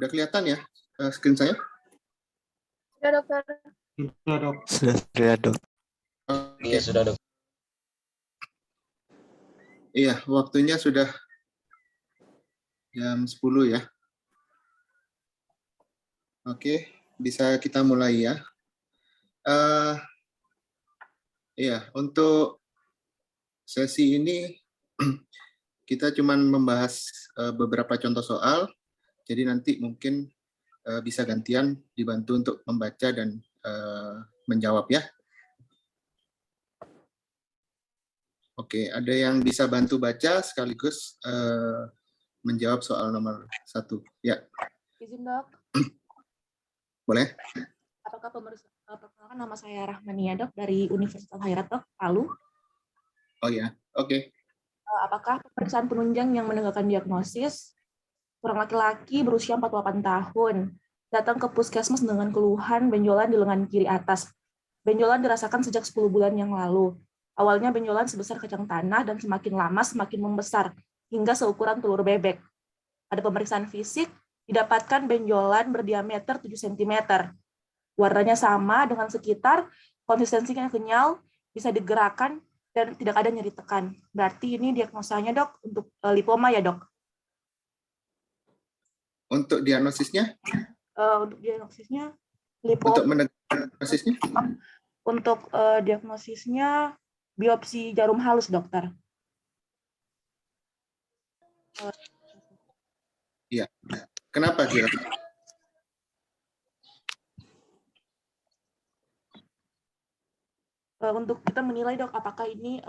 Udah kelihatan ya screen saya? Sudah, dokter. Sudah, dok. Sudah, dok. Iya, sudah, dok. Iya, waktunya sudah jam 10 ya. Oke, bisa kita mulai ya. Iya, untuk sesi ini kita cuma membahas beberapa contoh soal, jadi nanti mungkin bisa gantian dibantu untuk membaca dan menjawab ya. Oke, ada yang bisa bantu baca sekaligus menjawab soal nomor 1. Ya. Izin, dok. Boleh? Apakah perkenalkan, nama saya Rahmania, dok, dari Universitas Al-Khairat, dok, Palu. Oh ya, oke. Apakah pemeriksaan penunjang yang menegakkan diagnosis seorang laki-laki berusia 48 tahun datang ke puskesmas dengan keluhan benjolan di lengan kiri atas. Benjolan dirasakan sejak 10 bulan yang lalu. Awalnya benjolan sebesar kacang tanah dan semakin lama semakin membesar hingga seukuran telur bebek. Pada pemeriksaan fisik, didapatkan benjolan berdiameter 7 cm. Warnanya sama dengan sekitar, konsistensinya kenyal, bisa digerakkan, dan tidak ada nyeri tekan. Berarti ini diagnosanya, dok, untuk lipoma ya, dok? Untuk diagnosisnya? Untuk diagnosisnya, lipoma. Untuk menegakkan diagnosisnya? Untuk diagnosisnya, biopsi jarum halus, dokter. Iya. Kenapa kira? Untuk kita menilai, dok, apakah ini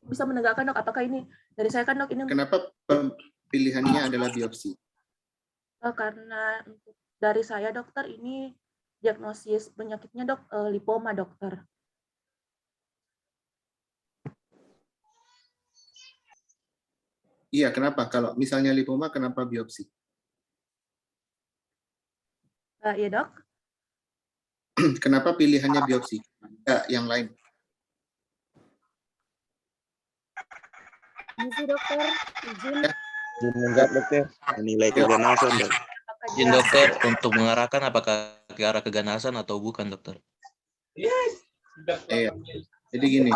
bisa menegakkan, dok, apakah ini dari saya kan, dok, ini. Kenapa pilihannya adalah biopsi? Karena dari saya, dokter, ini diagnosis penyakitnya, dok, lipoma, dokter. Iya, kenapa? Kalau misalnya lipoma, kenapa biopsi? Iya, dok. Kenapa pilihannya biopsi? Enggak yang lain. Izin, dokter. Izin. Izin menjawab, dokter. Menilai keganasan, dok. Izin, dokter, untuk mengarahkan apakah ke arah keganasan atau bukan, dokter? Iya. Jadi gini.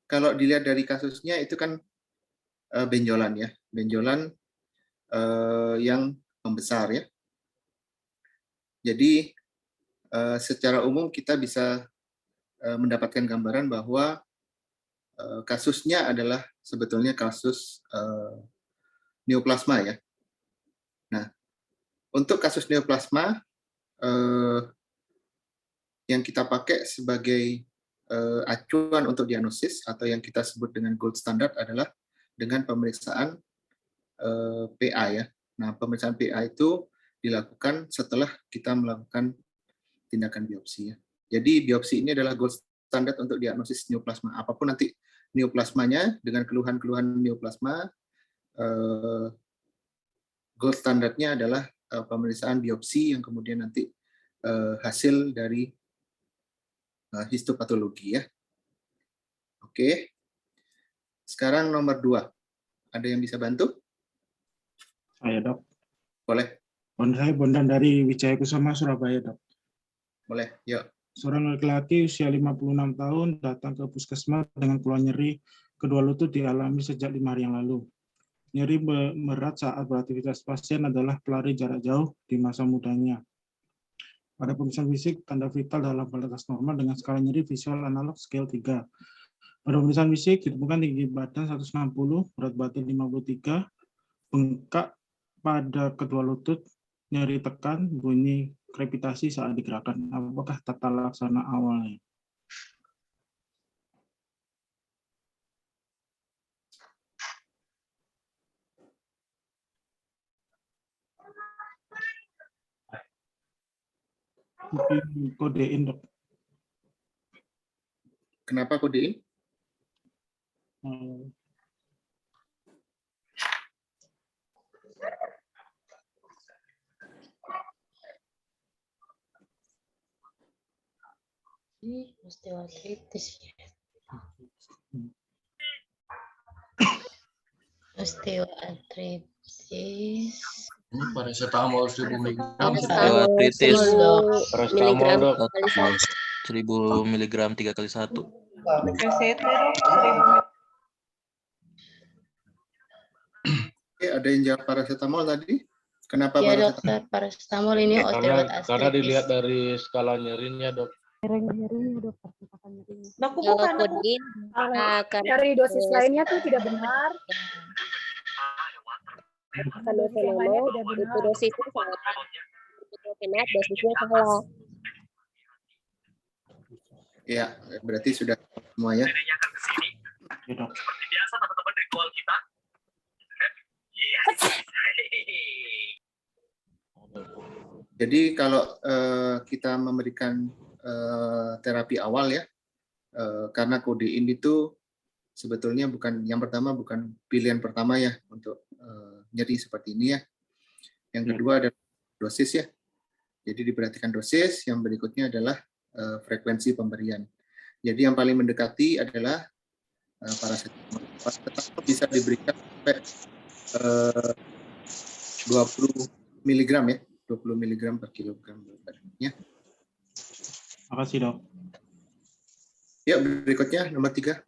Kalau dilihat dari kasusnya itu kan benjolan ya. Benjolan yang membesar ya. Jadi secara umum kita bisa mendapatkan gambaran bahwa kasusnya adalah sebetulnya kasus neoplasma ya. Nah, untuk kasus neoplasma yang kita pakai sebagai acuan untuk diagnosis atau yang kita sebut dengan gold standard adalah dengan pemeriksaan PA ya. Nah, pemeriksaan PA itu dilakukan setelah kita melakukan tindakan biopsi ya. Jadi biopsi ini adalah gold standard untuk diagnosis neoplasma. Apapun nanti neoplasmanya dengan keluhan-keluhan neoplasma, gold standardnya adalah pemeriksaan biopsi yang kemudian nanti hasil dari histopatologi ya. Oke. Sekarang nomor 2. Ada yang bisa bantu? Saya, dok. Boleh. Saya Bondan dari Wijaya Kusuma, Surabaya, dok. Boleh, yuk. Seorang laki-laki usia 56 tahun datang ke puskesmas dengan keluhan nyeri kedua lutut dialami sejak 5 hari yang lalu. Nyeri berat saat beraktivitas pasien adalah pelari jarak jauh di masa mudanya. Pada pemeriksaan fisik, tanda vital dalam batas normal dengan skala nyeri visual analog scale 3. Pada pemeriksaan fisik, ditemukan tinggi badan 160, berat badan 53, bengkak pada kedua lutut, nyeri tekan, bunyi krepitasi saat digerakkan. Apakah tata laksana awalnya? Kodein, dok. Kenapa kodein? Ini osteoartritis ya. Osteoartritis. Ini paracetamol 1000 mg. Osteoartritis. Paracetamol, Dok. Kali 1000 mg 3 kali 1. PCT dok 1000. Oke, ada yang jawab paracetamol tadi? Kenapa Ya paracetamol? dokter, paracetamol ini osteoartritis. Karena dilihat dari skala nyerinya, Dok. Dok, bukan dok. Kodin. Dari dosis lainnya tuh tidak benar. Kalau Yang lainnya tidak benar. itu dosisnya salah. Diklofinat dosisnya salah. Ya, berarti sudah semua ya. Ya, Dok. Jadi kalau kita memberikan terapi awal ya, karena kodein itu sebetulnya bukan yang pertama, bukan pilihan pertama ya untuk nyeri seperti ini ya. Yang kedua adalah dosis ya. Jadi diperhatikan dosis. Yang berikutnya adalah frekuensi pemberian. Jadi yang paling mendekati adalah paracetamol. Paracetamol bisa diberikan sampai 20 mg ya. 20 mg per kilogram berat badannya. Makasih, Dok. Ya, berikutnya nomor 3.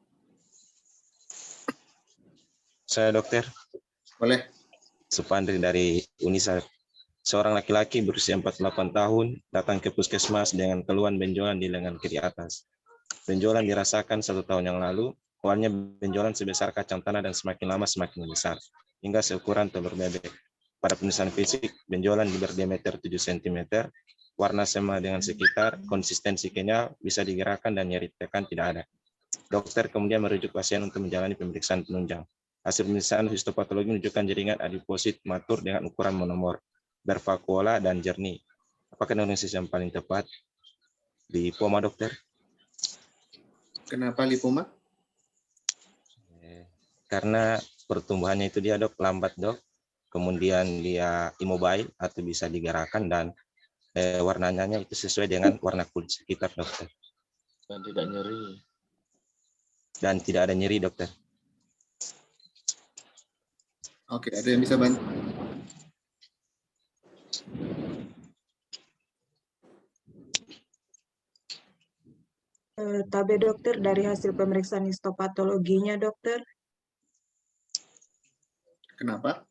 Saya dokter, Boleh. Supandri dari Unisa. Seorang laki-laki berusia 48 tahun datang ke puskesmas dengan keluhan benjolan di lengan kiri atas. Benjolan dirasakan 1 tahun yang lalu, awalnya benjolan sebesar kacang tanah dan semakin lama semakin besar, hingga seukuran telur bebek. Pada penulisan fisik, benjolan berdiameter 7 cm, warna sama dengan sekitar, konsistensi kenyal, bisa digerakkan dan nyeri tekan tidak ada. Dokter kemudian merujuk pasien untuk menjalani pemeriksaan penunjang. Hasil pemeriksaan histopatologi menunjukkan jaringan adiposit matur dengan ukuran monomor, bervakuola dan jernih. Apakah diagnosis yang paling tepat? Lipoma, dokter? Kenapa lipoma? Karena pertumbuhannya itu dia, Dok, lambat, Dok. Kemudian dia immobile atau bisa digerakkan dan warnanya itu sesuai dengan warna kulit sekitar, dokter. Dan tidak nyeri. Dan tidak ada nyeri, dokter. Oke, ada yang bisa bantu? Tabe dokter, dari hasil pemeriksaan histopatologinya dokter. Kenapa?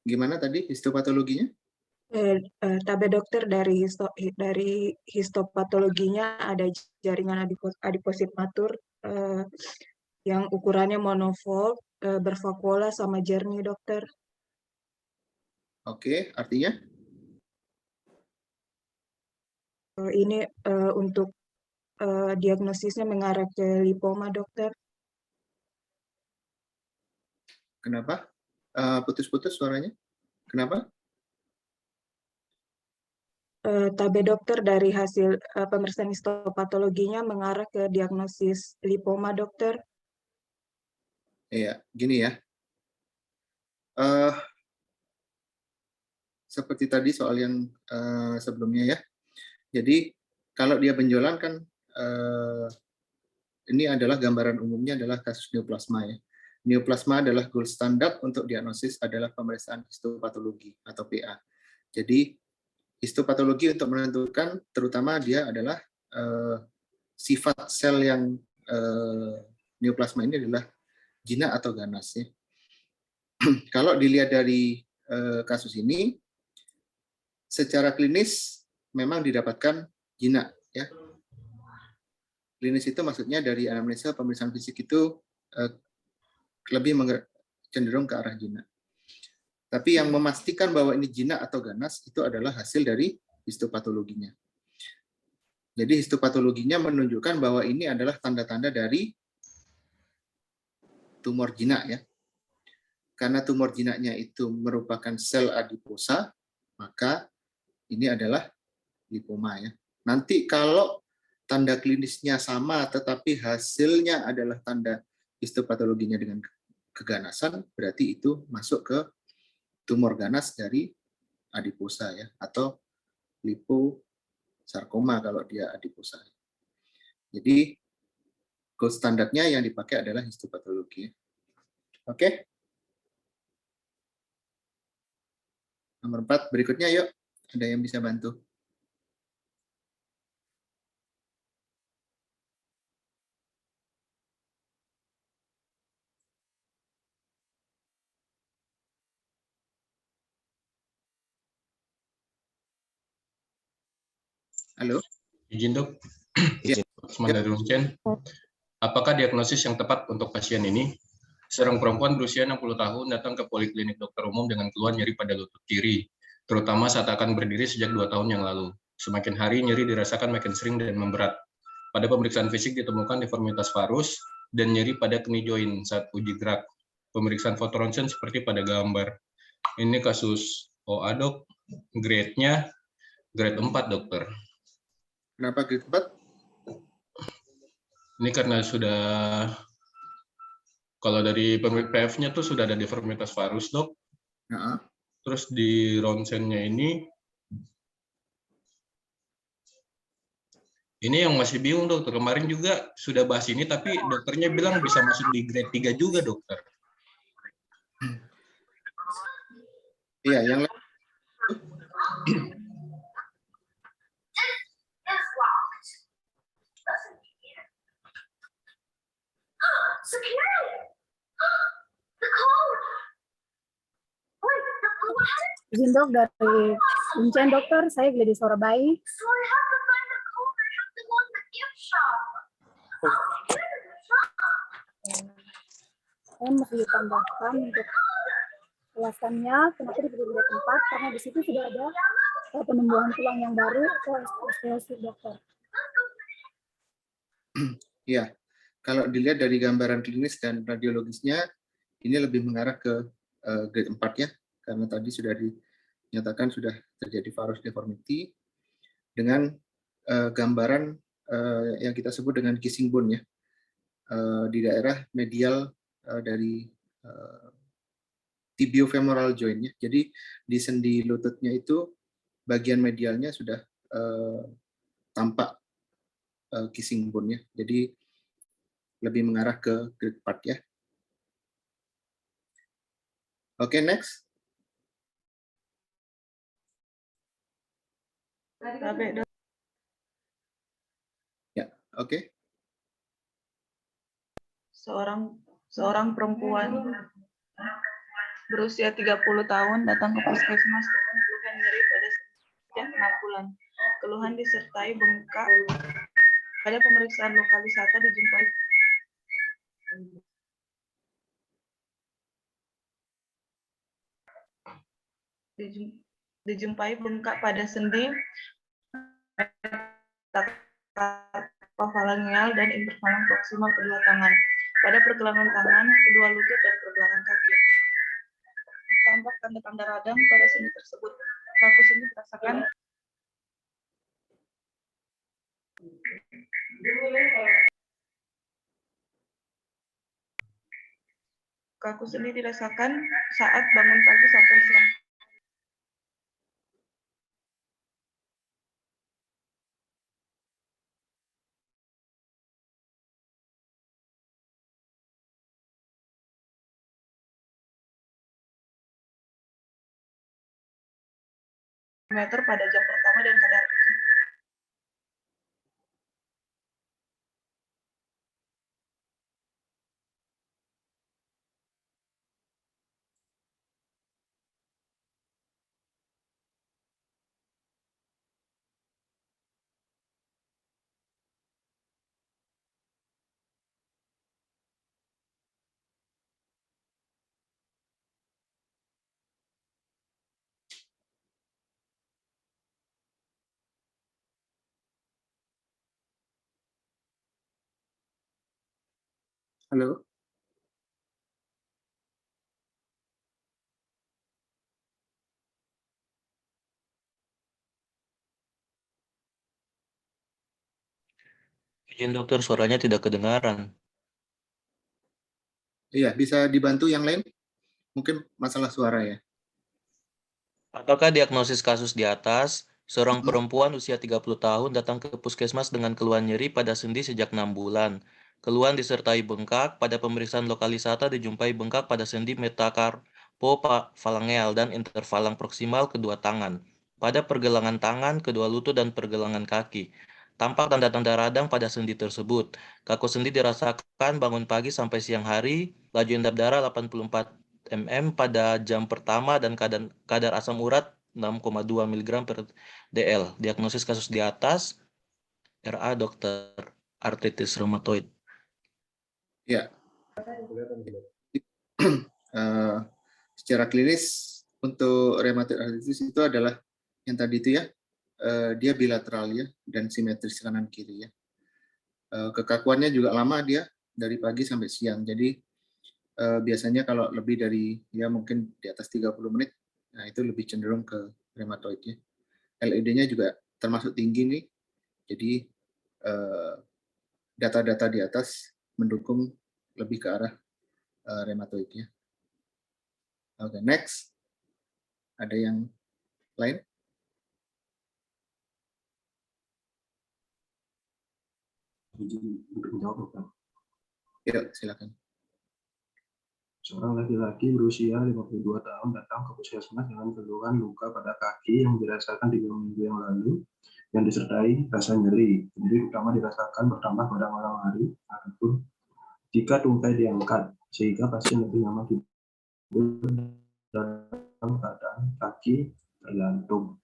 Gimana tadi histopatologinya? Tabe dokter, dari histopatologinya ada jaringan adiposit matur yang ukurannya monofold, bervakuola sama jernih dokter. Oke, artinya? Ini untuk diagnosisnya mengarah ke lipoma dokter. Kenapa? Putus-putus suaranya. Kenapa? Tabe dokter, dari hasil pemeriksaan histopatologinya mengarah ke diagnosis lipoma dokter. Iya, gini ya. Seperti tadi soal yang sebelumnya ya. Jadi kalau dia benjolan kan ini adalah gambaran umumnya adalah kasus neoplasma ya. Neoplasma adalah gold standard untuk diagnosis adalah pemeriksaan histopatologi atau PA. Jadi histopatologi untuk menentukan terutama dia adalah sifat sel yang neoplasma ini adalah jinak atau ganas ya. Kalau dilihat dari kasus ini secara klinis memang didapatkan jinak ya. Klinis itu maksudnya dari anamnesa pemeriksaan fisik itu lebih cenderung ke arah jinak. Tapi yang memastikan bahwa ini jinak atau ganas itu adalah hasil dari histopatologinya. Jadi histopatologinya menunjukkan bahwa ini adalah tanda-tanda dari tumor jinak ya. Karena tumor jinaknya itu merupakan sel adiposa, maka ini adalah lipoma ya. Nanti kalau tanda klinisnya sama tetapi hasilnya adalah tanda histopatologinya dengan keganasan, berarti itu masuk ke tumor ganas dari adiposa ya, atau liposarkoma kalau dia adiposa. Jadi gold standarnya yang dipakai adalah histopatologi. Oke. Nomor 4 berikutnya yuk. Ada yang bisa bantu? Halo? Izin dok, Ya. Usman dari Uncen. Apakah diagnosis yang tepat untuk pasien ini? Seorang perempuan berusia 60 tahun datang ke poliklinik dokter umum dengan keluhan nyeri pada lutut kiri, terutama saat akan berdiri sejak 2 tahun yang lalu. Semakin hari nyeri dirasakan makin sering dan memberat. Pada pemeriksaan fisik ditemukan deformitas varus dan nyeri pada knie joint saat uji gerak. Pemeriksaan foto ronsen seperti pada gambar. Ini kasus OA dok, grade-nya grade 4 dokter. Kenapa grade 4? Ini karena sudah, kalau dari PF-nya tuh sudah ada deformitas varus dok. Nah. Terus di ronsennya ini yang masih bingung dokter. Kemarin juga sudah bahas ini, tapi dokternya bilang bisa masuk di grade 3 juga dokter. Iya, yang lain. Izin dok, dari Uncen dokter, saya Gledi Sorabai. Saya masih tambahkan untuk alasannya kenapa diberi grade 4, karena di situ sudah ada penumbuhan tulang yang baru atau osteosis dokter. Ya, kalau dilihat dari gambaran klinis dan radiologisnya, ini lebih mengarah ke grade 4 ya, karena tadi sudah dinyatakan sudah terjadi varus deformity dengan gambaran yang kita sebut dengan kissing bone ya, di daerah medial dari tibiofemoral joint ya. Jadi di sendi lututnya itu bagian medialnya sudah tampak kissing bone ya. Jadi lebih mengarah ke grade 4 ya. Oke, next. Ya, oke. Seorang perempuan berusia 30 tahun datang ke puskesmas dengan keluhan nyeri pada sejak 6 bulan. Keluhan disertai bengkak. Pada pemeriksaan lokal wisata dijumpai bengkak pada sendi, metakarpophalangeal dan interfalang proksimal kedua tangan. Pada pergelangan tangan, kedua lutut dan pergelangan kaki. Tampak tanda-tanda radang pada sendi tersebut. Kaku sendi dirasakan saat bangun pagi sampai siang. Meter pada jam pertama dan kadar Halo. Izin dokter, suaranya tidak kedengaran. Iya, bisa dibantu yang lain? Mungkin masalah suara ya. Apakah diagnosis kasus di atas, seorang perempuan usia 30 tahun datang ke puskesmas dengan keluhan nyeri pada sendi sejak 6 bulan. Keluhan disertai bengkak, pada pemeriksaan lokalisata dijumpai bengkak pada sendi metakarpofalangeal dan interfalang proksimal kedua tangan, pada pergelangan tangan, kedua lutut, dan pergelangan kaki. Tampak tanda-tanda radang pada sendi tersebut. Kaku sendi dirasakan bangun pagi sampai siang hari, laju endap darah 84 mm pada jam pertama dan kadar asam urat 6,2 mg per dl. Diagnosis kasus di atas, RA dokter artritis reumatoid. Ya. Secara klinis untuk rheumatoid arthritis itu adalah yang tadi itu ya, dia bilateral ya dan simetris kanan kiri ya. Kekakuannya juga lama dia dari pagi sampai siang. Jadi biasanya kalau lebih dari ya mungkin di atas 30 menit, nah itu lebih cenderung ke rheumatoid ya. LED-nya juga termasuk tinggi nih. Jadi data-data di atas mendukung lebih ke arah rheumatoid ya. Oke, next. Ada yang lain? Untuk menjawab, Dokter. Ya, silakan. Seorang laki-laki berusia 52 tahun datang ke puskesmas dengan keluhan luka pada kaki yang dirasakan 3 minggu yang lalu yang disertai rasa nyeri. Nyeri utama dirasakan bertambah pada malam hari ataupun jika tungkai diangkat, sehingga pasien lebih nyaman tidur dalam keadaan kaki tergantung.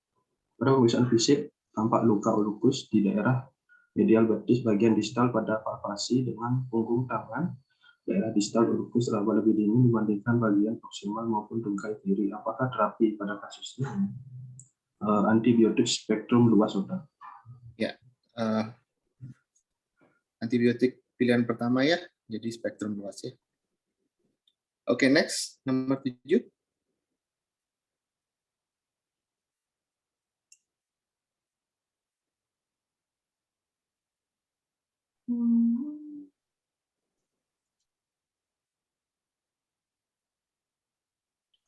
Pada pemeriksaan fisik, tampak luka ulkus di daerah medial betis bagian distal pada palpasi dengan punggung tangan. Daerah distal ulkus raba lebih dingin dibandingkan bagian proksimal maupun tungkai kiri. Apakah terapi pada kasus ini antibiotik spektrum luas, Dokter? Ya, antibiotik pilihan pertama ya, jadi spektrum luas ya. Oke, next, nomor 7.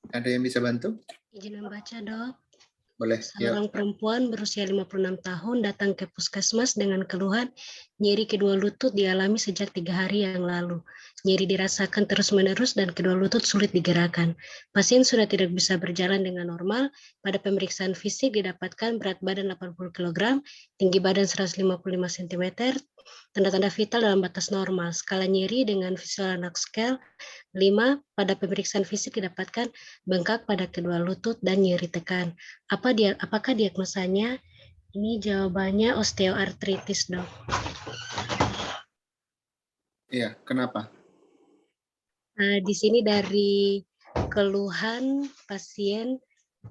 Ada yang bisa bantu? Izin membaca, Dok. Boleh. Seorang perempuan berusia 56 tahun datang ke puskesmas dengan keluhan nyeri kedua lutut dialami sejak 3 hari yang lalu. Nyeri dirasakan terus-menerus dan kedua lutut sulit digerakkan. Pasien sudah tidak bisa berjalan dengan normal. Pada pemeriksaan fisik didapatkan berat badan 80 kg, tinggi badan 155 cm, tanda-tanda vital dalam batas normal. Skala nyeri dengan visual anak scale 5. Pada pemeriksaan fisik didapatkan bengkak pada kedua lutut dan nyeri tekan. Apakah diagnosanya? Ini jawabannya osteoartritis, Dok. Iya, kenapa? Di sini dari keluhan pasien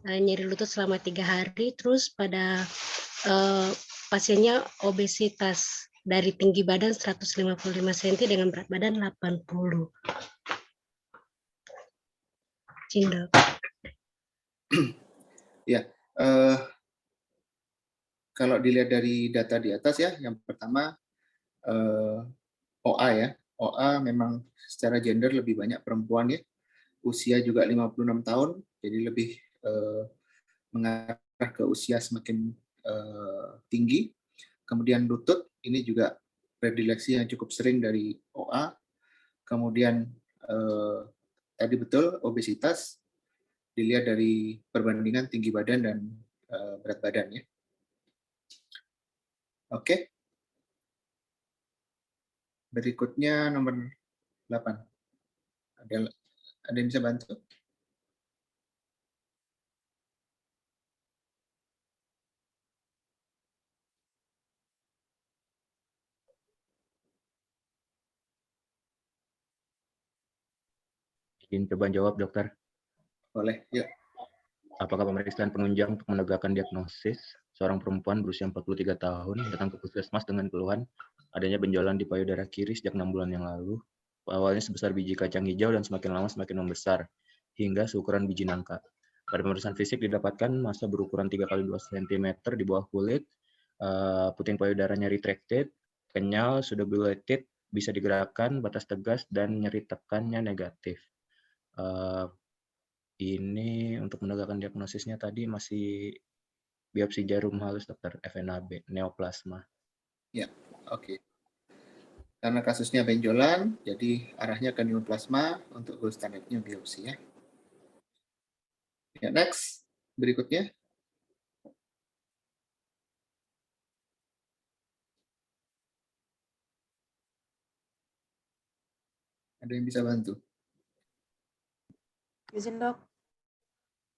nyeri lutut selama 3 hari, terus pada pasiennya obesitas dari tinggi badan 155 cm dengan berat badan 80. Dok. Ya, kalau dilihat dari data di atas ya, yang pertama OA ya, OA memang secara gender lebih banyak perempuan ya, usia juga 56 tahun, jadi lebih mengarah ke usia semakin tinggi. Kemudian lutut, ini juga predileksi yang cukup sering dari OA. Kemudian tadi betul obesitas, dilihat dari perbandingan tinggi badan dan berat badan ya. Oke. Berikutnya nomor 8. Ada yang bisa bantu? Izin coba jawab, Dokter. Boleh, yuk. Apakah pemeriksaan penunjang untuk menegakkan diagnosis seorang perempuan berusia 43 tahun datang ke puskesmas dengan keluhan adanya benjolan di payudara kiri sejak 6 bulan yang lalu, awalnya sebesar biji kacang hijau dan semakin lama semakin membesar, hingga seukuran biji nangka. Pada pemeriksaan fisik didapatkan massa berukuran 3 x 2 cm di bawah kulit, puting payudaranya retracted, kenyal, pseudobulated, bisa digerakkan, batas tegas, dan nyeri tekannya negatif. Ini untuk menegakkan diagnosisnya tadi masih biopsi jarum halus dokter, FNAB, neoplasma. Ya, oke. Karena kasusnya benjolan, jadi arahnya ke neoplasma untuk gold standardnya biopsi ya. Ya, next. Berikutnya. Ada yang bisa bantu? Izin dok,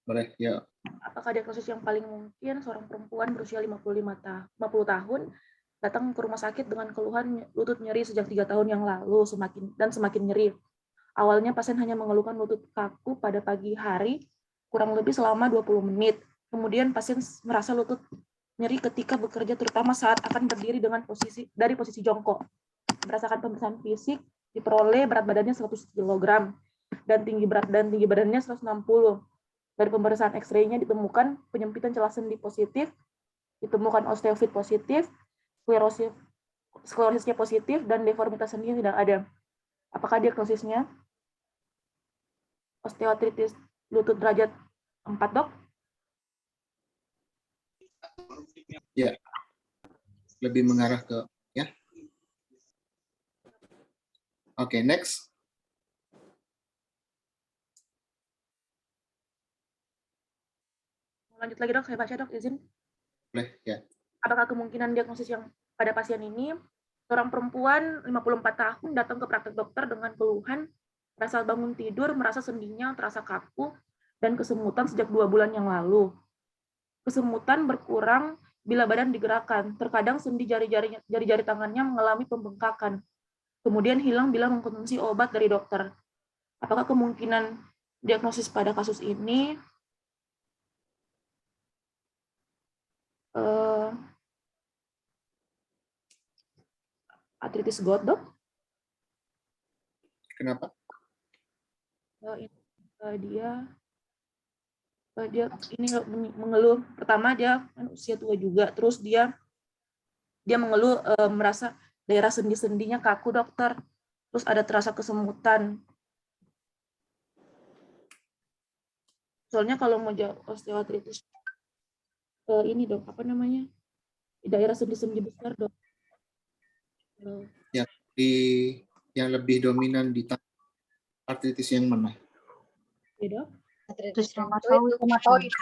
Boleh, ya. apakah diagnosis yang paling mungkin seorang perempuan berusia 50 tahun datang ke rumah sakit dengan keluhan lutut nyeri sejak 3 tahun yang lalu semakin nyeri. Awalnya pasien hanya mengeluhkan lutut kaku pada pagi hari kurang lebih selama 20 menit. Kemudian pasien merasa lutut nyeri ketika bekerja terutama saat akan berdiri dari posisi jongkok. Berdasarkan pemeriksaan fisik diperoleh berat badannya 100 kg dan tinggi badannya 160. Dari pemeriksaan X-ray-nya ditemukan penyempitan celah sendi positif, ditemukan osteofit positif, sklerosisnya positif, dan deformitas sendi tidak ada. Apakah diagnosisnya osteoartritis lutut derajat 4, dok? Ya, lebih mengarah ke ya. Oke, next. Lanjut lagi dok, saya baca dok, izin. Boleh, ya. Apakah kemungkinan diagnosis yang pada pasien ini, seorang perempuan 54 tahun datang ke praktek dokter dengan keluhan rasa bangun tidur, merasa sendinya terasa kaku, dan kesemutan sejak 2 bulan yang lalu. Kesemutan berkurang bila badan digerakkan, terkadang sendi jari-jari tangannya mengalami pembengkakan, kemudian hilang bila mengkonsumsi obat dari dokter. Apakah kemungkinan diagnosis pada kasus ini artritis gout, dok? Kenapa? Dia ini mengeluh. Pertama dia usia tua juga, terus dia mengeluh merasa daerah sendi-sendinya kaku, dokter. Terus ada terasa kesemutan. Soalnya kalau mau osteoartritis ini dok, apa namanya? Daerah sendi-sendi besar, dok. Ya, yang lebih dominan di artritis yang mana? Ya, dok. Artritis reumatoid,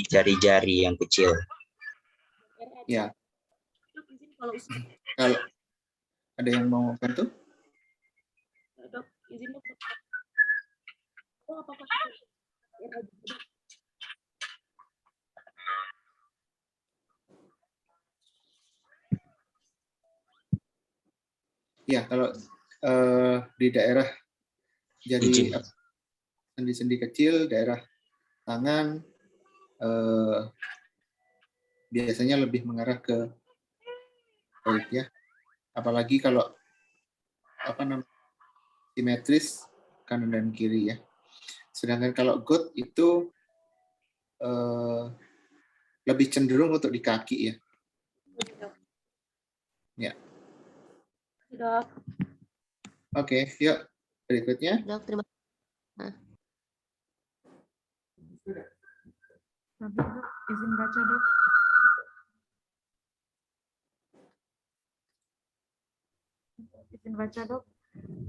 jari-jari yang kecil. Ya. Kalau ada yang mau bantu? Dok, izin dok. Oh, apakah Ya, kalau di daerah jadi sendi-sendi kecil, daerah tangan biasanya lebih mengarah ke gout ya. Apalagi kalau simetris kanan dan kiri ya. Sedangkan kalau gout itu lebih cenderung untuk di kaki ya. Ya. Dok. Oke, yuk berikutnya. Dok, terima kasih. Izin baca, dok. Izin baca, dok.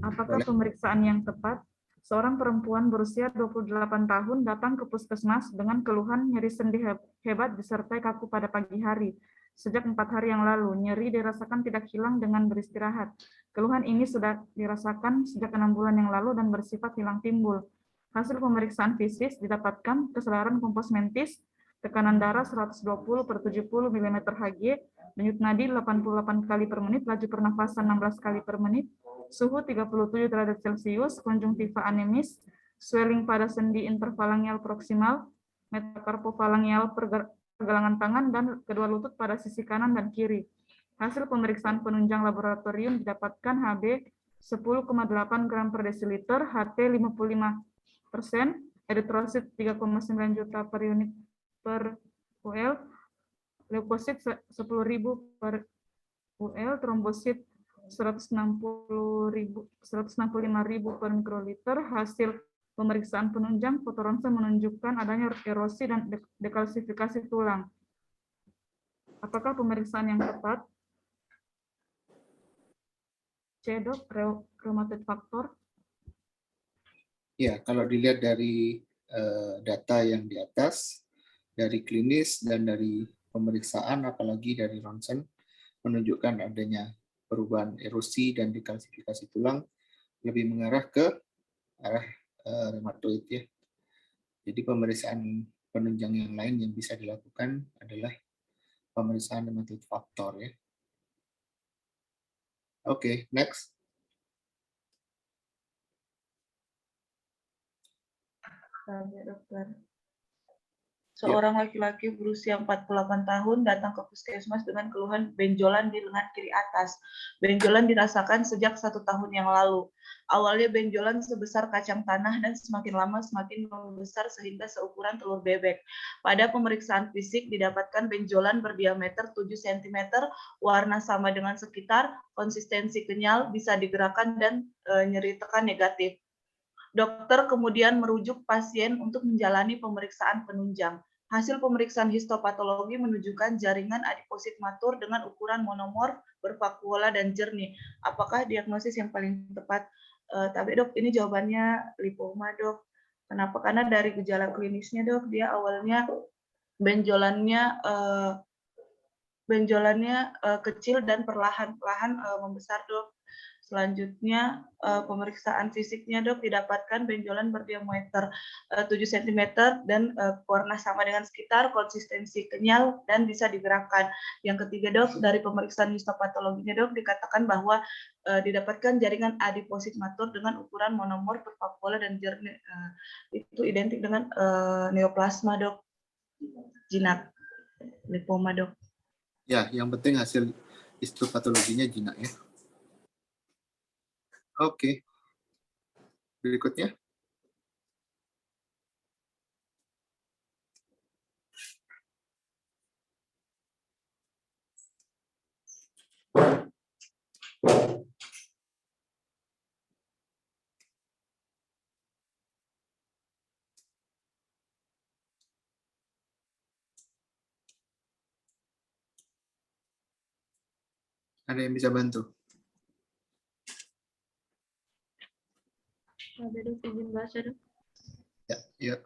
Apakah pemeriksaan yang tepat? Seorang perempuan berusia 28 tahun datang ke puskesmas dengan keluhan nyeri sendi hebat disertai kaku pada pagi hari. Sejak 4 hari yang lalu, nyeri dirasakan tidak hilang dengan beristirahat. Keluhan ini sudah dirasakan sejak 6 bulan yang lalu dan bersifat hilang timbul. Hasil pemeriksaan fisik didapatkan kesadaran kompos mentis, tekanan darah 120/70 mm/Hg, denyut nadi 88 kali per menit, laju pernafasan 16 kali per menit, suhu 37 derajat Celcius, konjungtiva anemis, swelling pada sendi interfalangeal proksimal, metakarpofalangeal pergelangan tangan, dan kedua lutut pada sisi kanan dan kiri. Hasil pemeriksaan penunjang laboratorium didapatkan HB 10,8 gram per desiliter, HT 55%, eritrosit 3,9 juta per unit per UL, leukosit 10.000 per UL, trombosit 165.000 per mikroliter. Hasil pemeriksaan penunjang fotoronsen menunjukkan adanya erosi dan dekalsifikasi tulang. Apakah pemeriksaan yang tepat? C, Dok, rheumatoid factor. Ya, kalau dilihat dari data yang di atas, dari klinis dan dari pemeriksaan, apalagi dari ronsen, menunjukkan adanya perubahan erosi dan dekalsifikasi tulang, lebih mengarah ke arah rheumatoid ya. Jadi pemeriksaan penunjang yang lain yang bisa dilakukan adalah pemeriksaan rheumatoid factor ya. Oke, next. Ya, dokter. Seorang laki-laki berusia 48 tahun datang ke puskesmas dengan keluhan benjolan di lengan kiri atas. Benjolan dirasakan sejak 1 tahun yang lalu. Awalnya benjolan sebesar kacang tanah dan semakin lama semakin membesar sehingga seukuran telur bebek. Pada pemeriksaan fisik didapatkan benjolan berdiameter 7 cm, warna sama dengan sekitar, konsistensi kenyal, bisa digerakkan dan nyeri tekan negatif. Dokter kemudian merujuk pasien untuk menjalani pemeriksaan penunjang. Hasil pemeriksaan histopatologi menunjukkan jaringan adiposit matur dengan ukuran monomorf, bervakuola dan jernih. Apakah diagnosis yang paling tepat? Tapi dok, ini jawabannya lipoma dok. Kenapa? Karena dari gejala klinisnya dok, dia awalnya benjolannya kecil dan perlahan-lahan membesar dok. Selanjutnya pemeriksaan fisiknya dok didapatkan benjolan berdiameter 7 cm dan warna sama dengan sekitar, konsistensi kenyal dan bisa digerakkan. Yang ketiga dok, dari pemeriksaan histopatologinya dok dikatakan bahwa didapatkan jaringan adiposit matur dengan ukuran monomorf, bervakuola dan jernih. Itu identik dengan neoplasma dok, jinak, lipoma dok. Ya, yang penting hasil histopatologinya jinak ya. Oke. Berikutnya. Ada yang bisa bantu? Ada dok, izin baca dok. Ya.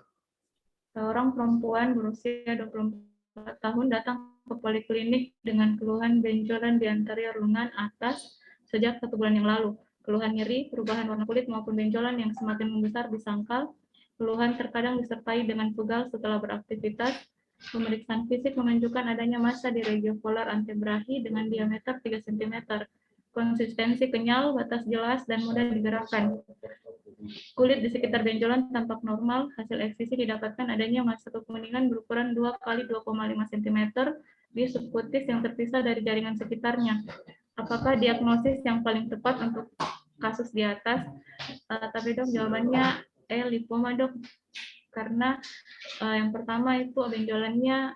Seorang perempuan berusia 24 tahun datang ke poliklinik dengan keluhan benjolan di anterior lengan atas sejak 1 bulan yang lalu. Keluhan nyeri, perubahan warna kulit maupun benjolan yang semakin membesar di sangkal. Keluhan terkadang disertai dengan pegal setelah beraktivitas. Pemeriksaan fisik menunjukkan adanya massa di regio volar antebrachi dengan diameter 3 cm. Konsistensi kenyal, batas jelas, dan mudah digerakkan. Kulit di sekitar benjolan tampak normal. Hasil eksisi didapatkan adanya massa kekuningan berukuran 2 x 2,5 cm di subkutis yang terpisah dari jaringan sekitarnya. Apakah diagnosis yang paling tepat untuk kasus di atas? Tapi dok, jawabannya lipoma dok. Karena yang pertama itu benjolannya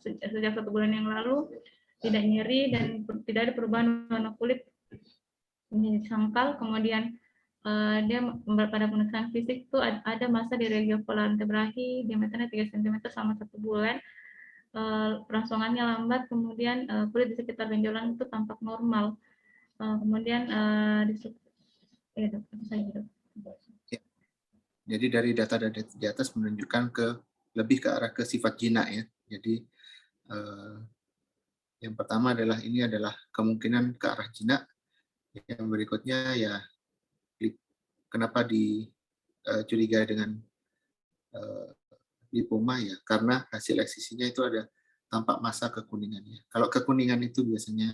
sejak 1 bulan yang lalu tidak nyeri dan tidak ada perubahan warna kulit di sangkal. Kemudian dia pada pemeriksaan fisik itu ada massa di regio volar antebrachi diameternya 3 cm selama 1 bulan. Rangsangannya lambat, kemudian kulit di sekitar benjolan itu tampak normal. Kemudian Ya. Jadi dari data di atas menunjukkan lebih ke arah ke sifat jinak ya. Jadi yang pertama adalah ini adalah kemungkinan ke arah jinak. Yang berikutnya ya kenapa dicurigai dengan lipoma ya, karena hasil eksisinya itu ada tampak massa kekuningannya. Kalau kekuningan itu biasanya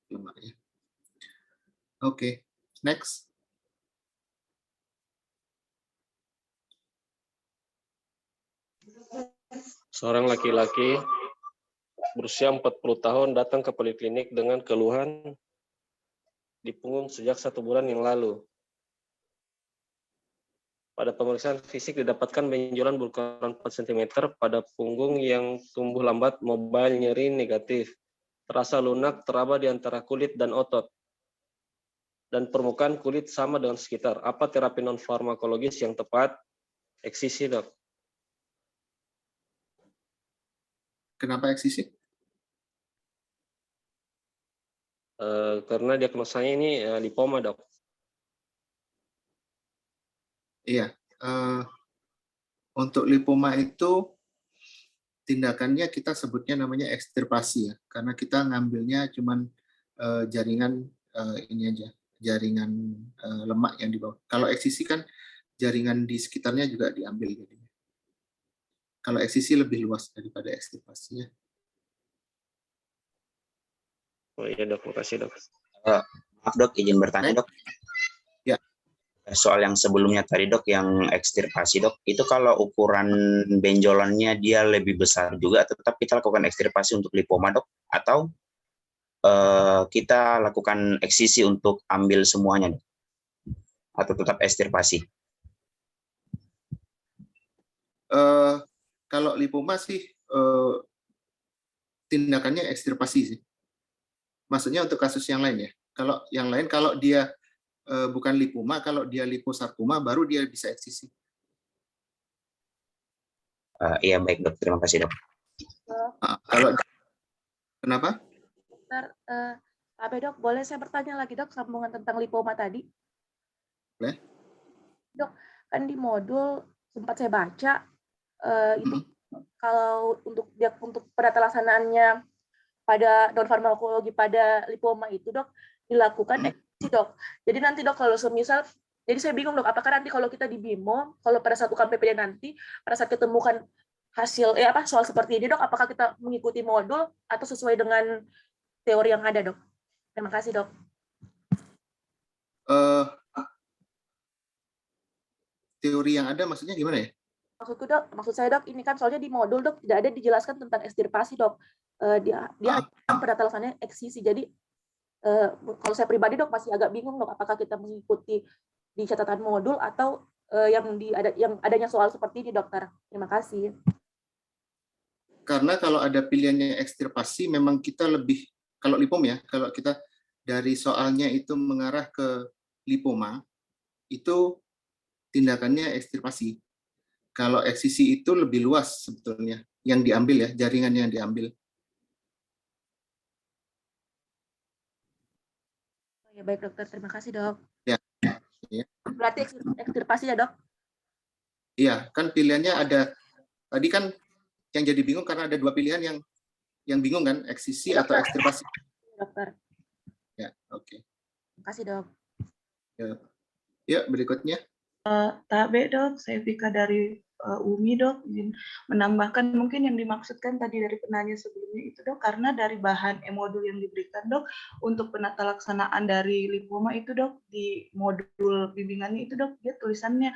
lemak ya. Oke, next. Seorang laki-laki berusia 40 tahun datang ke poliklinik dengan keluhan di punggung sejak 1 bulan yang lalu. Pada pemeriksaan fisik didapatkan benjolan berukuran 4 cm pada punggung yang tumbuh lambat, mobile, nyeri, negatif. terasa lunak, teraba di antara kulit dan otot, dan permukaan kulit sama dengan sekitar. Apa terapi non farmakologis yang tepat? Eksisi, dok. Kenapa eksisi? Karena diagnosanya ini lipoma, dok. Iya, untuk lipoma itu tindakannya kita sebutnya namanya ekstirpasi ya, karena kita ngambilnya cuman jaringan ini aja, jaringan lemak yang di bawah. Kalau eksisi kan jaringan di sekitarnya juga diambil. Kalau eksisi lebih luas daripada ekstirpasi ya. Oh iya, dok, makasih, dok. Maaf dok, izin bertanya dok. Ya. Soal yang sebelumnya tadi dok, yang ekstirpasi dok, itu kalau ukuran benjolannya dia lebih besar juga, tetap kita lakukan ekstirpasi untuk lipoma dok, atau kita lakukan eksisi untuk ambil semuanya dok, atau tetap ekstirpasi? Kalau lipoma sih tindakannya ekstirpasi sih. Maksudnya untuk kasus yang lain ya. Kalau yang lain, kalau dia bukan lipoma, kalau dia liposarkoma, baru dia bisa eksisi. Iya baik dok, terima kasih dok. Kalau kenapa? Dokter, Dok, boleh saya bertanya lagi dok, sambungan tentang lipoma tadi? Boleh. Dok, kan di modul sempat saya baca itu kalau untuk penata laksanaannya pada non farmakologi pada lipoma itu dok dilakukan eksisi dok. Jadi nanti dok kalau semisal, jadi saya bingung dok, apakah nanti kalau kita di BIMO, kalau pada saat UKPPD nanti pada saat ketemukan hasil soal seperti ini dok, apakah kita mengikuti modul atau sesuai dengan teori yang ada dok? Terima kasih dok. Teori yang ada maksudnya gimana ya? Maksud saya dok, ini kan soalnya di modul dok tidak ada dijelaskan tentang ekstirpasi dok. Dia penata laksananya eksisi. Jadi kalau saya pribadi dok masih agak bingung dok, apakah kita mengikuti di catatan modul atau yang adanya soal seperti ini dokter. Terima kasih. Karena kalau ada pilihannya ekstirpasi, memang kita lebih, kalau lipom ya, kalau kita dari soalnya itu mengarah ke lipoma, itu tindakannya ekstirpasi. Kalau eksisi itu lebih luas sebetulnya yang diambil ya, jaringan yang diambil. Ya baik dokter, terima kasih dok. Ya. Berarti ekstirpasi ya dok? Iya, kan pilihannya ada. Tadi kan yang jadi bingung karena ada dua pilihan yang bingung kan, eksisi atau ekstirpasi. Dokter. Ya, oke. Terima kasih dok. Ya, berikutnya. Tabe dok, saya Vika dari UMI dok, izin menambahkan mungkin yang dimaksudkan tadi dari penanya sebelumnya itu dok, karena dari bahan modul yang diberikan dok untuk penata laksanaan dari lipoma itu dok, di modul bimbingannya itu dok, dia tulisannya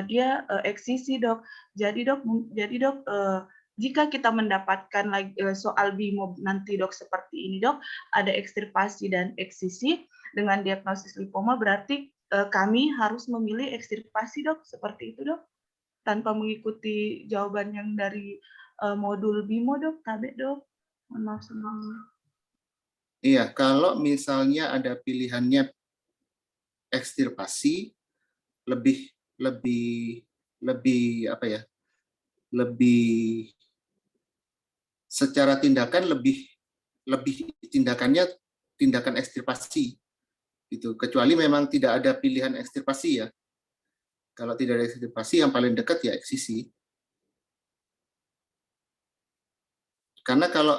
dia eksisi dok. Jadi dok jika kita mendapatkan lagi soal BIMO nanti dok seperti ini dok, ada ekstirpasi dan eksisi dengan diagnosis lipoma, berarti kami harus memilih ekstirpasi dok, seperti itu dok, tanpa mengikuti jawaban yang dari modul BIMO dok, Tabe dok. Mohon maaf sebelumnya. Iya, kalau misalnya ada pilihannya ekstirpasi, lebih apa ya? Lebih secara tindakan lebih tindakan ekstirpasi. Gitu. Kecuali memang tidak ada pilihan ekstirpasi ya. Kalau tidak ada ekstirpasi, yang paling dekat ya eksisi. Karena kalau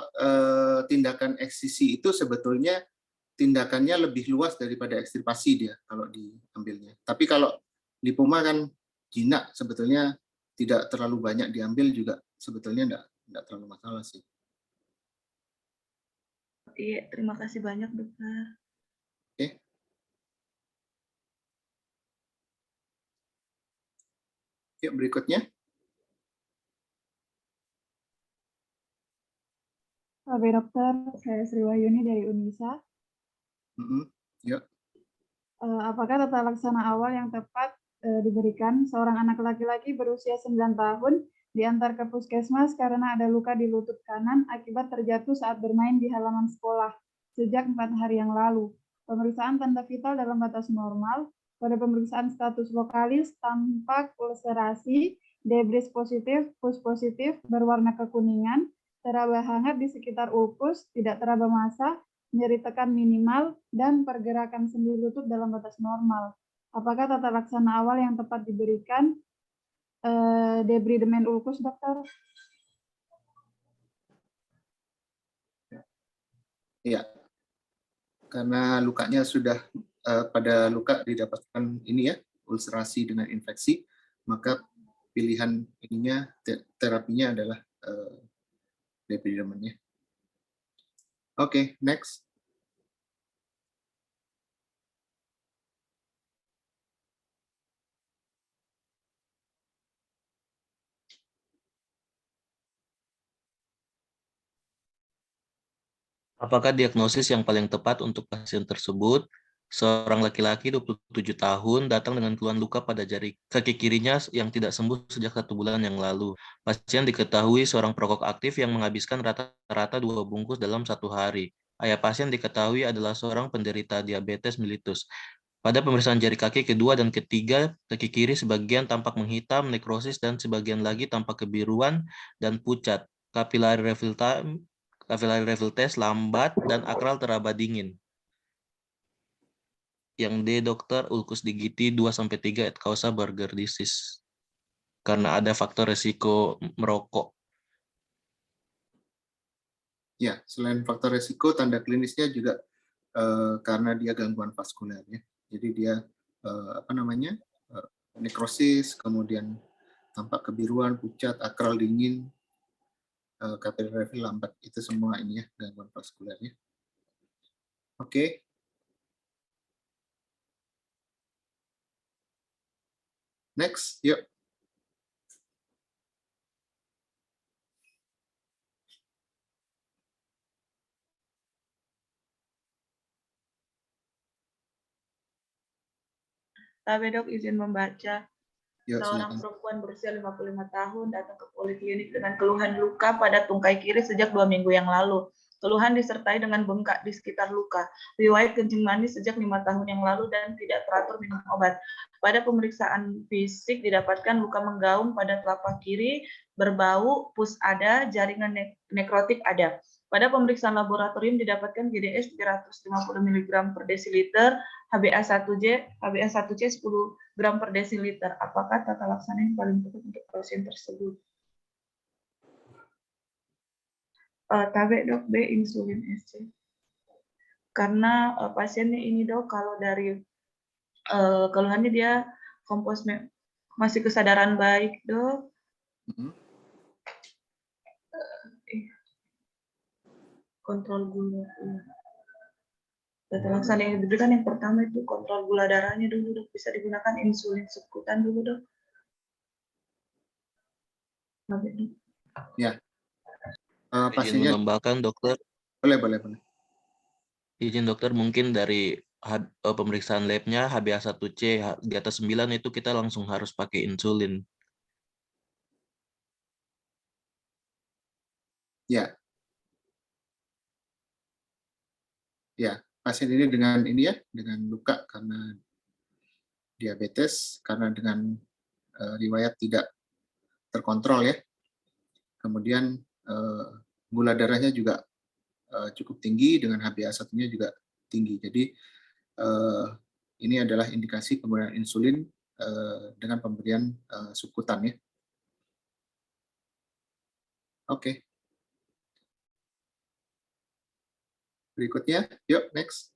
tindakan eksisi itu sebetulnya tindakannya lebih luas daripada ekstirpasi dia kalau diambilnya. Tapi kalau lipoma kan jinak, sebetulnya tidak terlalu banyak diambil juga sebetulnya enggak terlalu masalah sih. Iya, terima kasih banyak dokter. Oke. Yuk berikutnya. Pak dokter, saya Sri Wahyuni dari Unisa. Yuk. Apakah tata laksana awal yang tepat diberikan seorang anak laki-laki berusia 9 tahun diantar ke puskesmas karena ada luka di lutut kanan akibat terjatuh saat bermain di halaman sekolah sejak 4 hari yang lalu. Pemeriksaan tanda vital dalam batas normal. Pada pemeriksaan status lokalis tampak ulcerasi, debris positif, pus positif, berwarna kekuningan, teraba hangat di sekitar ulkus, tidak teraba massa, nyeri tekan minimal, dan pergerakan sendi lutut dalam batas normal. Apakah tata laksana awal yang tepat diberikan? Debridemen ulkus, dokter? Ya, karena lukanya sudah pada luka didapatkan ini ya, ulcerasi dengan infeksi, maka pilihan ininya terapinya adalah debridemen ya. Oke, next. Apakah diagnosis yang paling tepat untuk pasien tersebut? Seorang laki-laki 27 tahun datang dengan keluhan luka pada jari kaki kirinya yang tidak sembuh sejak 1 bulan yang lalu. Pasien diketahui seorang perokok aktif yang menghabiskan rata-rata 2 bungkus dalam 1 hari. Ayah pasien diketahui adalah seorang penderita diabetes mellitus. Pada pemeriksaan jari kaki kedua dan ketiga, kaki kiri sebagian tampak menghitam, nekrosis, dan sebagian lagi tampak kebiruan dan pucat. Capillary refill test lambat dan akral teraba dingin. Yang D, dokter, ulkus digiti 2-3 et causa Buerger disease. Karena ada faktor resiko merokok. Ya, selain faktor resiko, tanda klinisnya juga karena dia gangguan vaskuler ya. Jadi dia nekrosis, kemudian tampak kebiruan, pucat, akral dingin, capillary refill lambat, itu semua ini ya gangguan vaskuler ya. Oke. Next, yuk. Dok, izin membaca. Yuk, Seorang silakan. perempuan berusia 55 tahun datang ke poliklinik dengan keluhan luka pada tungkai kiri sejak 2 minggu yang lalu. Keluhan disertai dengan bengkak di sekitar luka, riwayat kencing manis sejak 5 tahun yang lalu dan tidak teratur minum obat. Pada pemeriksaan fisik didapatkan luka menggaung pada telapak kiri, berbau, pus ada, jaringan nekrotik ada. Pada pemeriksaan laboratorium didapatkan GDS 350 mg per desiliter, HbA1c 10 gram per desiliter. Apakah tata laksana yang paling tepat untuk pasien tersebut? Tabe dok, B insulin SC. Karena pasiennya ini dok, kalau dari keluhannya dia kompos masih kesadaran baik dok. Kontrol gula. Tata laksana yang diberikan yang pertama itu kontrol gula darahnya dulu dok. Bisa digunakan insulin subkutan dulu dok. Ya. Izin menambahkan dokter. Boleh. Izin dokter, mungkin dari pemeriksaan labnya HbA1c di atas 9 itu kita langsung harus pakai insulin. Ya. Ya, pasien ini dengan luka karena diabetes, karena dengan riwayat tidak terkontrol ya. Kemudian gula darahnya juga cukup tinggi, dengan HbA1-nya juga tinggi. Jadi ini adalah indikasi penggunaan insulin dengan pemberian subkutan ya. Oke. Berikutnya, yuk next.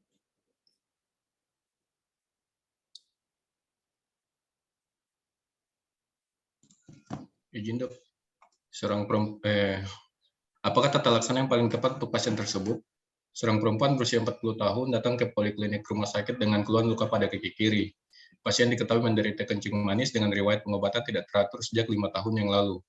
Izin dok, apakah tata laksana yang paling tepat untuk pasien tersebut? Seorang perempuan berusia 40 tahun datang ke poliklinik rumah sakit dengan keluhan luka pada kaki kiri. Pasien diketahui menderita kencing manis dengan riwayat pengobatan tidak teratur sejak 5 tahun yang lalu.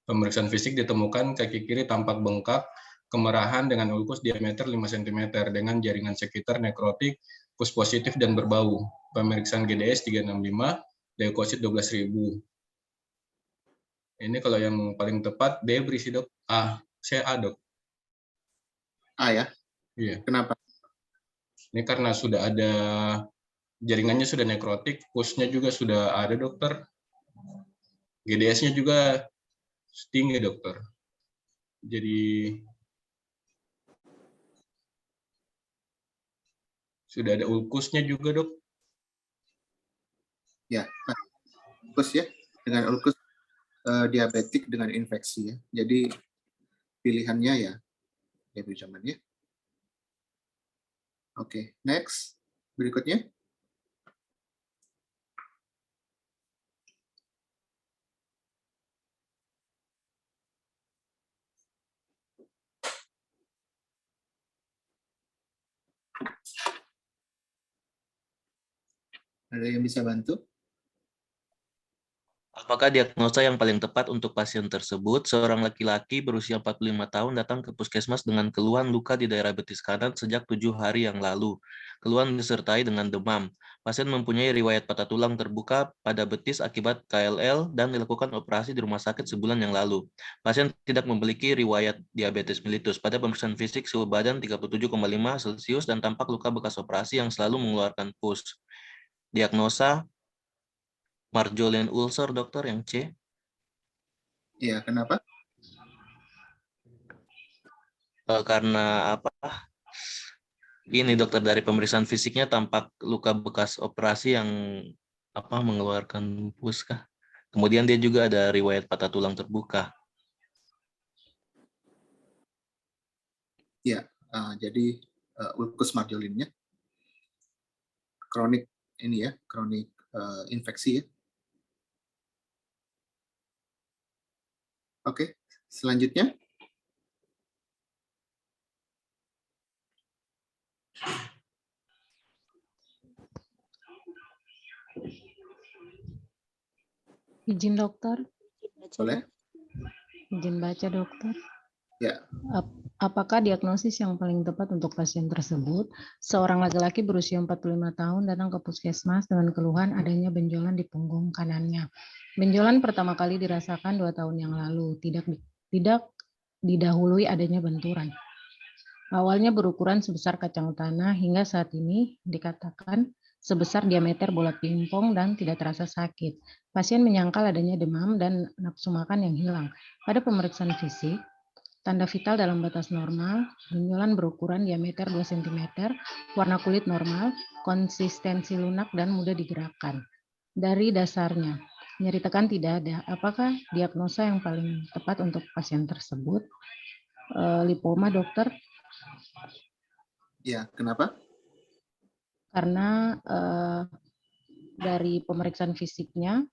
Pemeriksaan fisik ditemukan kaki kiri tampak bengkak, kemerahan dengan ulkus diameter 5 cm dengan jaringan sekitar nekrotik, pus positif dan berbau. Pemeriksaan GDS 365, leukosit 12.000. Ini kalau yang paling tepat B berisi dok. Saya A dok. A ya? Iya. Kenapa? Ini karena sudah ada jaringannya sudah nekrotik, pusnya juga sudah ada dokter. GDS-nya juga tinggi dokter. Jadi sudah ada ulkusnya juga dok. Ya, ulkus ya, dengan ulkus diabetik dengan infeksi ya. Jadi pilihannya ya diabetes zaman ya. Oke, next. Berikutnya. Ada yang bisa bantu? Apakah diagnosa yang paling tepat untuk pasien tersebut? Seorang laki-laki berusia 45 tahun datang ke puskesmas dengan keluhan luka di daerah betis kanan sejak 7 hari yang lalu. Keluhan disertai dengan demam. Pasien mempunyai riwayat patah tulang terbuka pada betis akibat KLL dan dilakukan operasi di rumah sakit sebulan yang lalu. Pasien tidak memiliki riwayat diabetes mellitus. Pada pemeriksaan fisik suhu badan 37,5 Celcius dan tampak luka bekas operasi yang selalu mengeluarkan pus. Diagnosa Marjolin ulcer, dokter, yang C. Iya, kenapa? Karena apa? Ini dokter, dari pemeriksaan fisiknya tampak luka bekas operasi yang mengeluarkan pus kah? Kemudian dia juga ada riwayat patah tulang terbuka. Ya, jadi ulkus Marjolinnya kronik ini ya, kronik infeksi ya. Oke, selanjutnya. Izin dokter. Boleh. Izin baca dokter. Ya. Apakah diagnosis yang paling tepat untuk pasien tersebut? Seorang laki-laki berusia 45 tahun datang ke puskesmas dengan keluhan adanya benjolan di punggung kanannya. Benjolan pertama kali dirasakan 2 tahun yang lalu, tidak didahului adanya benturan. Awalnya berukuran sebesar kacang tanah, hingga saat ini dikatakan sebesar diameter bola pingpong dan tidak terasa sakit. Pasien menyangkal adanya demam dan nafsu makan yang hilang. Pada pemeriksaan fisik, tanda vital dalam batas normal, benjolan berukuran diameter 2 cm, warna kulit normal, konsistensi lunak dan mudah digerakkan. Dari dasarnya, nyeri tekan tidak ada. Apakah diagnosa yang paling tepat untuk pasien tersebut? Lipoma, dokter? Ya, kenapa? Karena dari pemeriksaan fisiknya,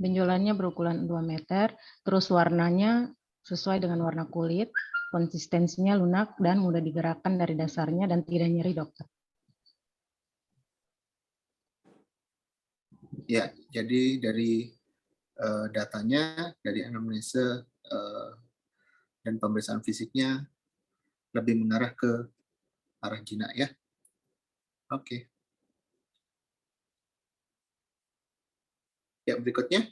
benjolannya berukuran 2 meter, terus warnanya sesuai dengan warna kulit, konsistensinya lunak dan mudah digerakkan dari dasarnya dan tidak nyeri, dokter. Ya, jadi dari datanya, dari anamnesa dan pemeriksaan fisiknya lebih mengarah ke arah jinak ya. Oke. Ya, berikutnya.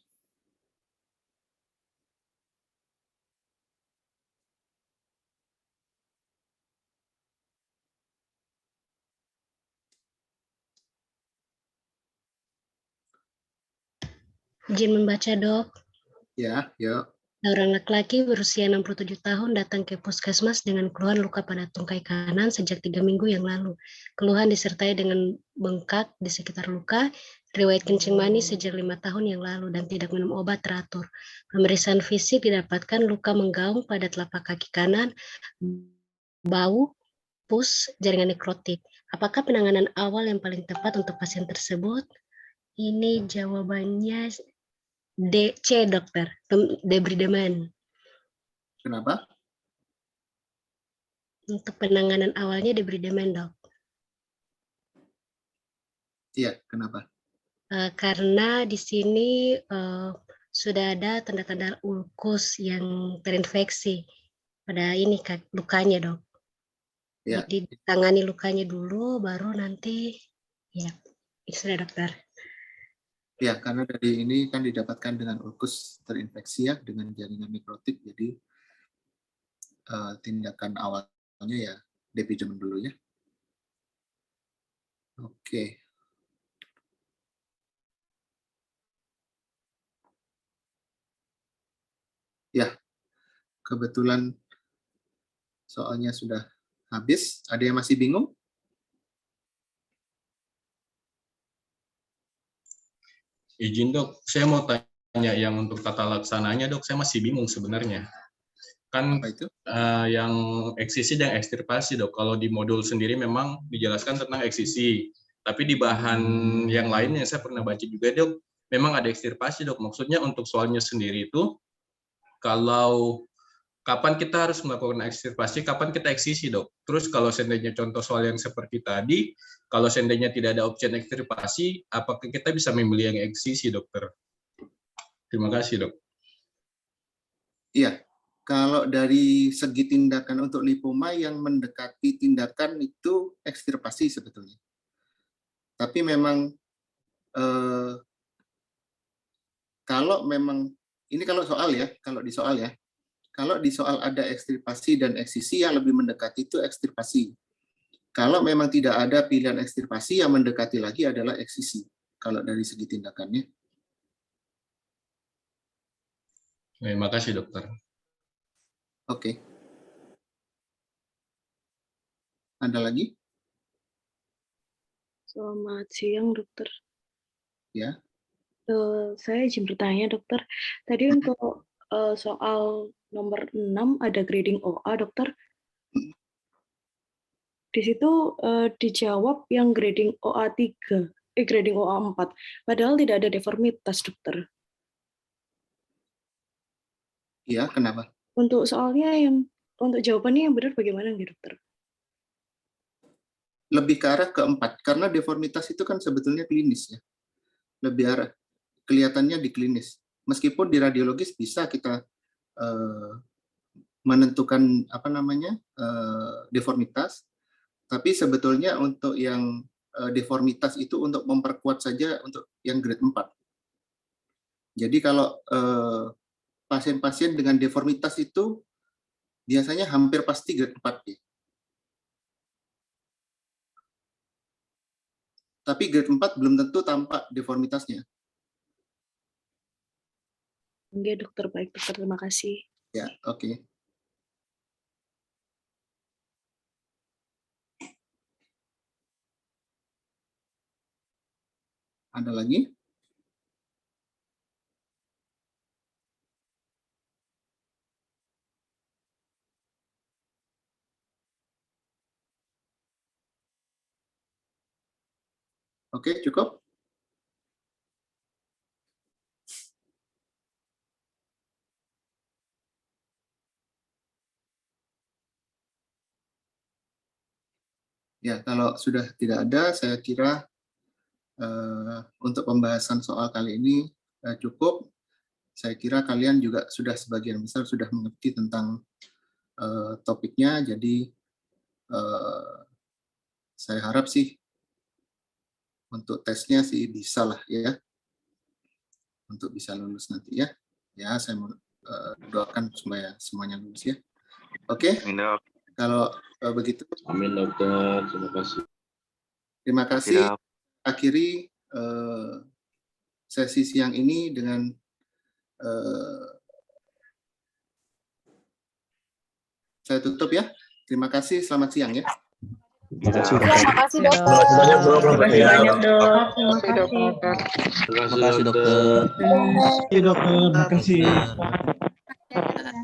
Izin membaca, dok. Ya, yuk. Seorang laki-laki berusia 67 tahun datang ke puskesmas dengan keluhan luka pada tungkai kanan sejak 3 minggu yang lalu. Keluhan disertai dengan bengkak di sekitar luka, riwayat kencing manis sejak 5 tahun yang lalu, dan tidak minum obat teratur. Pemeriksaan fisik didapatkan luka menggaung pada telapak kaki kanan, bau, pus, jaringan nekrotik. Apakah penanganan awal yang paling tepat untuk pasien tersebut? Ini jawabannya C, dokter. Debridement. Kenapa? Untuk penanganan awalnya debridement, dok. Iya, kenapa? Karena di sini sudah ada tanda-tanda ulkus yang terinfeksi pada ini lukanya, dok. Ya. Jadi ditangani lukanya dulu, baru nanti ya, itu sudah, dokter. Ya, karena dari ini kan didapatkan dengan ulkus terinfeksi ya, dengan jaringan mikrotip, jadi tindakan awalnya ya depijemen dulu ya. Oke. Ya, kebetulan soalnya sudah habis. Ada yang masih bingung? Izin dok, saya mau tanya yang untuk tata laksananya dok, saya masih bingung sebenarnya. Kan yang eksisi dan ekstirpasi dok, kalau di modul sendiri memang dijelaskan tentang eksisi, tapi di bahan yang lainnya saya pernah baca juga dok, memang ada ekstirpasi dok. Maksudnya untuk soalnya sendiri itu, kalau kapan kita harus melakukan ekstirpasi, kapan kita eksisi dok. Terus kalau seandainya contoh soal yang seperti tadi, kalau seandainya tidak ada opsi ekstirpasi, apakah kita bisa memilih yang eksisi dokter? Terima kasih dok. Iya, kalau dari segi tindakan untuk lipoma yang mendekati tindakan itu ekstirpasi sebetulnya. Tapi memang kalau memang ini kalau soal ya, kalau di soal ada ekstirpasi dan eksisi yang lebih mendekati itu ekstirpasi. Kalau memang tidak ada pilihan ekstirpasi, yang mendekati lagi adalah eksisi. Kalau dari segi tindakannya. Terima kasih dokter. Oke. Ada lagi? Selamat siang dokter. Ya. Saya izin bertanya dokter. Tadi untuk soal nomor 6 ada grading OA dokter. Di situ dijawab yang grading OA 3, grading OA 4. Padahal tidak ada deformitas dokter. Iya, kenapa? Untuk soalnya untuk jawabannya yang benar bagaimana nih dokter? Lebih ke arah ke 4, karena deformitas itu kan sebetulnya klinis ya. Lebih arah kelihatannya di klinis. Meskipun di radiologis bisa kita menentukan deformitas, tapi sebetulnya untuk yang deformitas itu untuk memperkuat saja untuk yang grade 4. Jadi kalau pasien-pasien dengan deformitas itu biasanya hampir pasti grade 4 ya. Tapi grade 4 belum tentu tampak deformitasnya. Enggak dokter, baik dokter, terima kasih. Ya, oke. Ada lagi? Oke, cukup? Ya, kalau sudah tidak ada, saya kira untuk pembahasan soal kali ini cukup. Saya kira kalian juga sudah sebagian besar sudah mengerti tentang topiknya, jadi saya harap sih untuk tesnya sih bisa lah ya, untuk bisa lulus nanti ya. Ya, saya doakan supaya semuanya lulus ya. Oke, kalau begitu. Amin dokter, terima kasih. Terima kasih. Akhiri sesi siang ini dengan saya tutup ya. Terima kasih, selamat siang ya. Terima kasih dokter. Terima kasih dokter. Terima kasih dokter. Terima kasih.